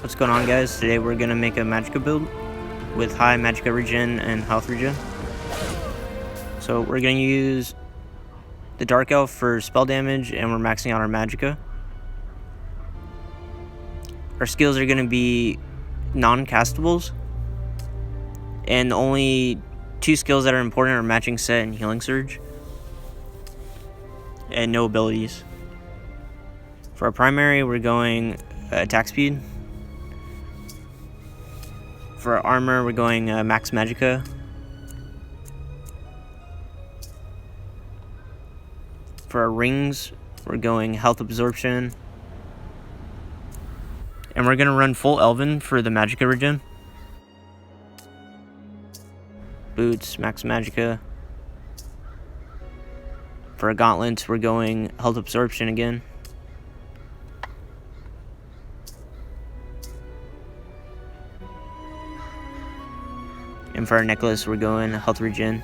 What's going on, guys? Today we're gonna make a magicka build with high magicka regen and health regen. So we're gonna use the dark elf for spell damage, and we're maxing out our magicka. Our skills are gonna be non-castables, and the only two skills that are important are matching set and healing surge, and no abilities. For our primary, we're going attack speed. For our armor, we're going max magicka. For our rings, we're going health absorption. And we're gonna run full elven for the magicka regen. Boots, max magicka. For our gauntlets, we're going health absorption again. And for our necklace, we're going health regen.